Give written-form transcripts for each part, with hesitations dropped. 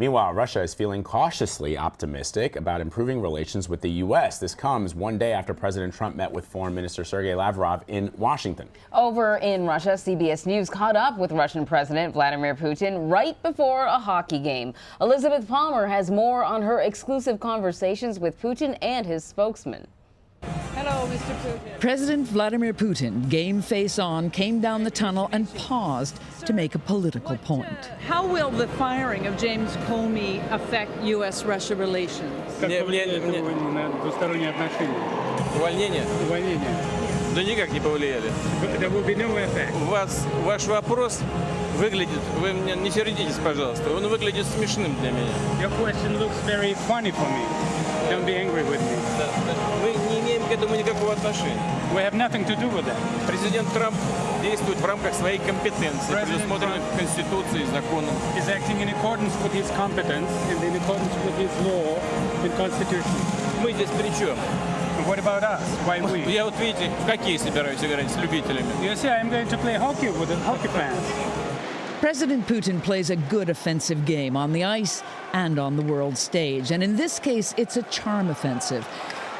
Meanwhile, Russia is feeling cautiously optimistic about improving relations with the U.S. This comes one day after President Trump met with Foreign Minister Sergei Lavrov in Washington. Over in Russia, CBS News caught up with Russian President Vladimir Putin right before a hockey game. Elizabeth Palmer has more on her exclusive conversations with Putin and his spokesman. Hello, Mr. Putin. President Vladimir Putin, game face on, came down the tunnel and paused to make a political point. How will the firing of James Comey affect U.S.-Russia relations? Увольнение? Да никак не повлияли. There will be no effect. Ваш вопрос выглядит, вы меня не сердитесь, пожалуйста, он выглядит смешным для меня. Your question looks very funny for me. Don't be angry with me. Мы не имеем к этому никакого отношения. We have nothing to do with that. Президент Трамп действует в рамках своей компетенции, предусмотренной Конституцией и законом. He's acting in accordance with his competence and in accordance with his law and Constitution. Мы здесь при чем? What about us? Why we? Я вот видите, в хоккей собираюсь играть с любителями. You see, I'm going to play hockey with the hockey fans. President Putin plays a good offensive game on the ice and on the world stage. And in this case, it's a charm offensive.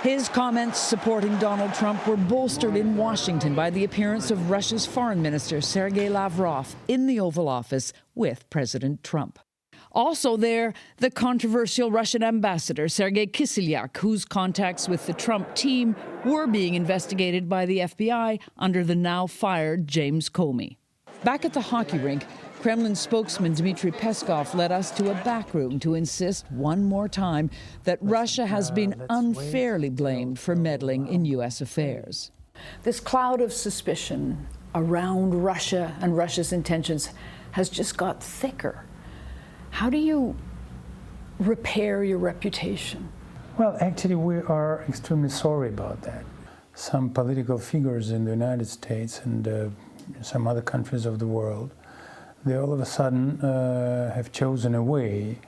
His comments supporting Donald Trump were bolstered in Washington by the appearance of Russia's Foreign Minister Sergei Lavrov in the Oval Office with President Trump. Also there, the controversial Russian ambassador Sergei Kislyak, whose contacts with the Trump team were being investigated by the FBI under the now fired James Comey. Back at the hockey rink, Kremlin spokesman Dmitry Peskov led us to a back room to insist one more time that Russia has been unfairly blamed for meddling in U.S. affairs. This cloud of suspicion around Russia and Russia's intentions has just got thicker. How do you repair your reputation? Well, actually, we are extremely sorry about that. Some political figures in the United States and some other countries of the world, they all of a sudden have chosen a way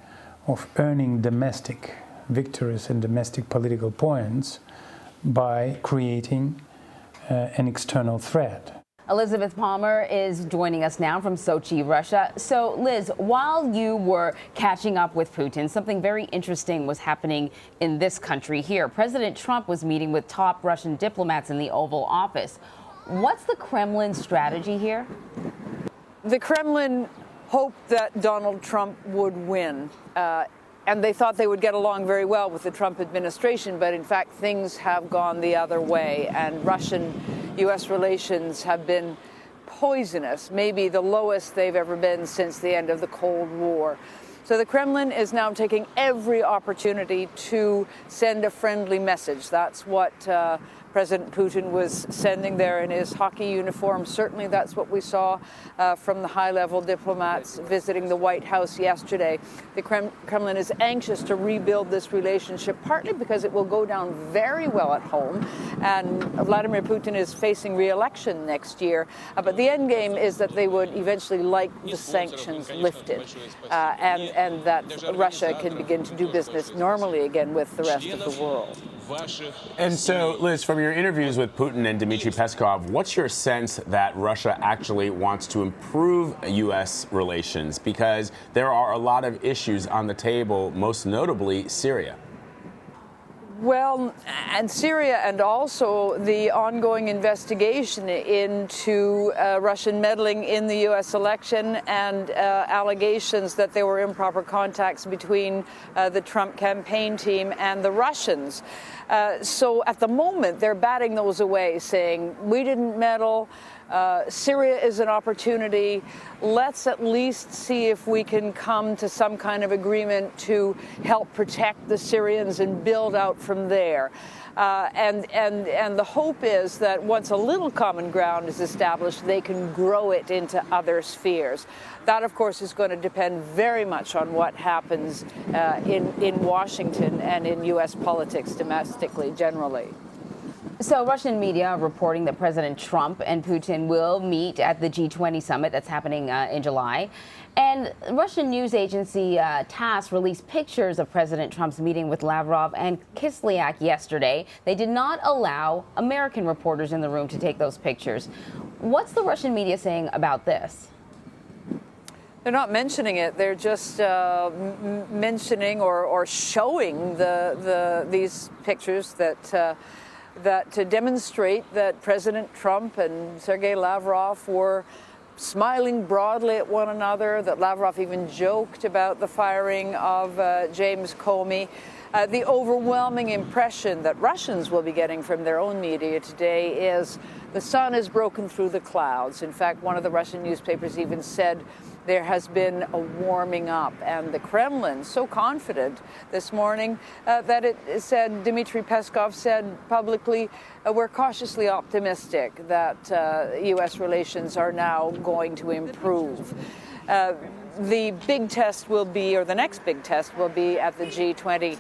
of earning domestic victories and domestic political points by creating an external threat. Elizabeth Palmer is joining us now from Sochi, Russia. So, Liz, while you were catching up with Putin, something very interesting was happening in this country here. President Trump was meeting with top Russian diplomats in the Oval Office. What's the Kremlin strategy here? The Kremlin hoped that Donald Trump would win, and they thought they would get along very well with the Trump administration, but in fact things have gone the other way, and Russian-U.S. relations have been poisonous, maybe the lowest they've ever been since the end of the Cold War. So the Kremlin is now taking every opportunity to send a friendly message. That's what President Putin was sending there in his hockey uniform. Certainly that's what we saw from the high-level diplomats visiting the White House yesterday. The Kremlin is anxious to rebuild this relationship, partly because it will go down very well at home, and Vladimir Putin is facing re-election next year. But the end game is that they would eventually like the sanctions lifted, and that Russia can begin to do business normally again with the rest of the world. And so, Liz, from your interviews with Putin and Dmitry Peskov, what's your sense that Russia actually wants to improve U.S. relations? Because there are a lot of issues on the table, most notably Syria. Well, and Syria, and also the ongoing investigation into Russian meddling in the U.S. election and allegations that there were improper contacts between the Trump campaign team and the Russians. So at the moment, they're batting those away, saying, we didn't meddle. Syria is an opportunity. Let's at least see if we can come to some kind of agreement to help protect the Syrians and build out from there. And the hope is that once a little common ground is established, they can grow it into other spheres. That, of course, is going to depend very much on what happens in Washington and in U.S. politics domestically, generally. So Russian media are reporting that President Trump and Putin will meet at the G20 summit that's happening in July. And Russian news agency TASS released pictures of President Trump's meeting with Lavrov and Kislyak yesterday. They did not allow American reporters in the room to take those pictures. What's the Russian media saying about this? They're not mentioning it. They're just mentioning or showing these pictures that to demonstrate that President Trump and Sergei Lavrov were smiling broadly at one another, that Lavrov even joked about the firing of James Comey. The overwhelming impression that Russians will be getting from their own media today is the sun has broken through the clouds. In fact, one of the Russian newspapers even said there has been a warming up, and the Kremlin so confident this morning that it said, Dmitry Peskov said publicly, we're cautiously optimistic that U.S. relations are now going to improve. The big test will be, or the next big test will be at the G20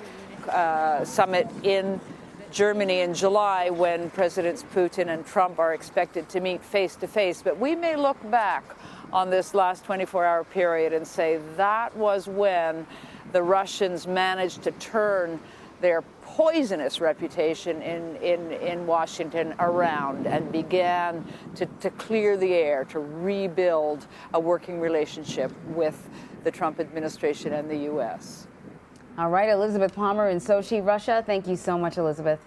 summit in Germany in July, when Presidents Putin and Trump are expected to meet face to face. But we may look back on this last 24-hour period and say that was when the Russians managed to turn their poisonous reputation in Washington around and began to clear the air, to rebuild a working relationship with the Trump administration and the U.S. All right, Elizabeth Palmer in Sochi, Russia. Thank you so much, Elizabeth.